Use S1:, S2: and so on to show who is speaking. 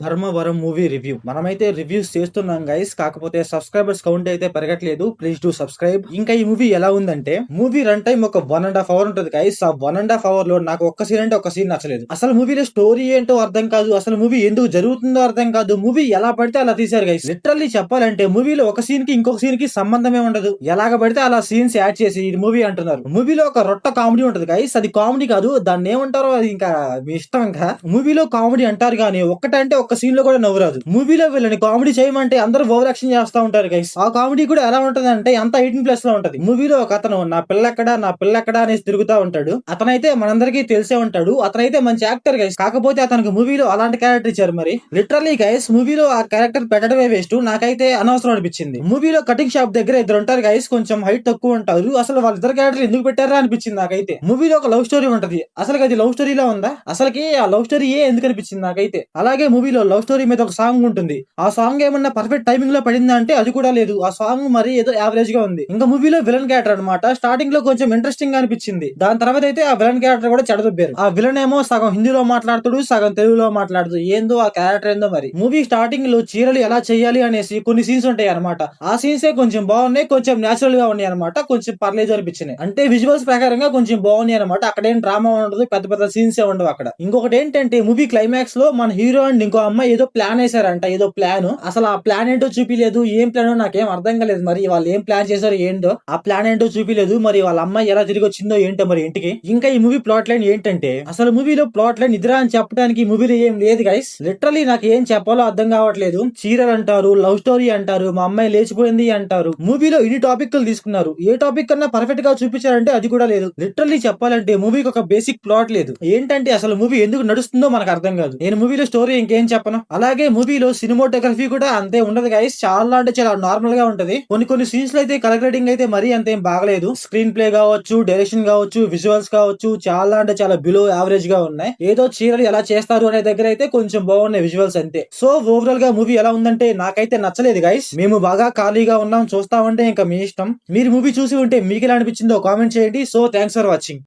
S1: Dharmavaram movie review. మనమైతే reviews చేస్తున్నాం guys. కాకపోతే సబ్స్క్రైబర్స్ కౌంట్ అయితే పెరగట్లేదు. Please do subscribe. ఇంకా ఈ మూవీ ఎలా ఉందంటే, మూవీ రన్ టైం ఒక 1.5 అవర్ ఉంటుంది గైస్. ఆ 1.5 అవర్ లో నాకు ఒక్క సీన్ అంటే ఒక సీన్ నచ్చలేదు. అసలు మూవీలో స్టోరీ ఏంటో అర్థం కాదు. అసలు మూవీ ఎందుకు జరుగుతుందో అర్థం కాదు. మూవీ ఎలా పడితే అలా తీశారు గైస్. లిటరల్లీ చెప్పాలంటే మూవీలో ఒక సీన్ కి ఇంకొక సీన్ కి సంబంధమే ఉండదు. ఎలాగ పడితే అలా సీన్స్ యాడ్ చేసి ఇది మూవీ అంటున్నారు. మూవీలో ఒక రొట్ట కామెడీ ఉంటది గైస్. అది కామెడీ కాదు, దాన్ని ఏమంటారో అది ఇంకా మీ ఇష్టం. ఇంకా మూవీలో కామెడీ అంటారు కానీ ఒక్కటంటే ఒక్క సీన్ లో కూడా నవ్వురాదు. మూవీలో వీళ్ళని కామెడీ చేయమంటే అందరూ ఓవర్ యాక్షన్ చేస్తా ఉంటారు గైస్. ఆ కామెడీ కూడా ఎలా ఉంటది అంటే అంత 18+ లో ఉంటది. మూవీలో ఒక అతను నా పిల్లెక్కడా అనేసి తిరుగుతా ఉంటాడు. అతనైతే మనందరికీ తెలిసే ఉంటాడు. అతనైతే మంచి యాక్టర్ గైస్. కాకపోతే అతనికి మూవీలో అలాంటి క్యారెక్టర్ ఇచ్చారు. మరి లిటరల్లీ గైస్ మూవీలో ఆ క్యారెక్టర్ పెట్టడమే వేస్ట్. నాకైతే అనవసరం అనిపించింది. మూవీలో కటింగ్ షాప్ దగ్గర ఇద్దరు ఉంటారు గైస్, కొంచెం హైట్ తక్కువ ఉంటారు. అసలు వాళ్ళిద్దరు క్యారెక్టర్ ఎందుకు పెట్టారా అనిపించింది నాకైతే. మూవీలో ఒక లవ్ స్టోరీ ఉంటది, అసలు అది లవ్ స్టోరీలా ఉందా? అసలుకి ఆ లవ్ స్టోరీ ఎందుకు అనిపించింది నాకైతే. అలాగే మూవీలో లవ్ స్టోరీ మీద ఒక సాంగ్ ఉంటుంది. ఆ సాంగ్ ఏమన్నా పర్ఫెక్ట్ టైమింగ్ లో పడిందా అంటే అది కూడా లేదు. ఆ సాంగ్ మరి ఏదో యావరేజ్ గా ఉంది. ఇంకా మూవీలో విలన్ క్యారెక్టర్ అనమాట. స్టార్టింగ్ లో కొంచెం ఇంట్రెస్టింగ్ గా అనిపించింది. దాని తర్వాత అయితే ఆ విలన్ క్యారెక్టర్ కూడా చెడదొబ్బారు. ఆ విలన్ ఏమో సగం హిందీలో మాట్లాడుతాడు, సగం తెలుగులో మాట్లాడుతూ ఏందో ఆ క్యారెక్టర్ ఏందో మరి. మూవీ స్టార్టింగ్ లో చీరలు ఎలా చేయాలి అనేసి కొన్ని సీన్స్ ఉంటాయి అనమాట. ఆ సీన్సే కొంచెం బాగున్నాయి, కొంచెం నేచురల్ గా ఉన్నాయి అనమాట. కొంచెం పర్లేదు అనిపించినాయి. అంటే విజువల్స్ ప్రకారంగా కొంచెం బాగున్నాయి అనమాట. అక్కడేం డ్రామా ఉండదు, పెద్ద పెద్ద సీన్స్ ఉండవు అక్కడ. ఇంకొకటి ఏంటంటే మూవీ క్లైమాక్స్ లో మన హీరో అండ్ ఇంకో అమ్మాయి ఏదో ప్లాన్ వేసారంట. ఏదో ప్లాన్, అసలు ఆ ప్లాన్ ఏంటో చూపిలేదు. ఏం ప్లాన్ నాకేం అర్థం కాలేదు. మరి వాళ్ళు ఏం ప్లాన్ చేశారు ఏంటో, ఆ ప్లాన్ ఏంటో చూపిలేదు. మరి వాళ్ళ అమ్మాయి ఎలా తిరిగి వచ్చిందో ఏంటో మరి ఇంటికి. ఇంకా ఈ మూవీ ప్లాట్ లైన్ ఏంటంటే, అసలు మూవీలో ప్లాట్ లైన్ ఇదిరా అని చెప్పడానికి మూవీలో ఏం లేదు గైస్. లిటరలీ నాకు ఏం చెప్పాలో అర్థం కావట్లేదు. చీరలు అంటారు, లవ్ స్టోరీ అంటారు, మా అమ్మాయి లేచిపోయింది అంటారు. మూవీలో ఇన్ని టాపిక్లు తీసుకున్నారు. ఏ టాపిక్ కన్నా పర్ఫెక్ట్ గా చూపించారంటే అది కూడా లేదు. లిటరలీ చెప్పాలంటే మూవీకి ఒక బేసిక్ ప్లాట్ లేదు. ఏంటంటే అసలు మూవీ ఎందుకు నడుస్తుందో మనకు అర్థం కాదు. నేను మూవీలో స్టోరీ ఇంకేం చెప్పను. అలాగే మూవీలో సినిమాటోగ్రఫీ కూడా అంతే ఉండదు గైస్. చాలా అంటే చాలా నార్మల్ గా ఉంటది. కొన్ని సీన్స్ లో అయితే కలర్ గ్రేడింగ్ అయితే మరీ అంతేం బాగలేదు. స్క్రీన్ ప్లే కావచ్చు, డైరెక్షన్ కావచ్చు, విజువల్స్ కావచ్చు, చాలా అంటే చాలా బిలో యావరేజ్ గా ఉన్నాయి. ఏదో చీరలు ఎలా చేస్తారు అనే దగ్గర అయితే కొంచెం బాగున్నాయి విజువల్స్ అంతే. సో ఓవరాల్ గా మూవీ ఎలా ఉందంటే నాకైతే నచ్చలేదు గైస్. మేము బాగా ఖాళీగా ఉన్నాం, చూస్తామంటే ఇంకా మీ ఇష్టం. మీరు మూవీ చూసి ఉంటే మీకు ఎలా అనిపించిందో కామెంట్ చేయండి. So thanks for watching.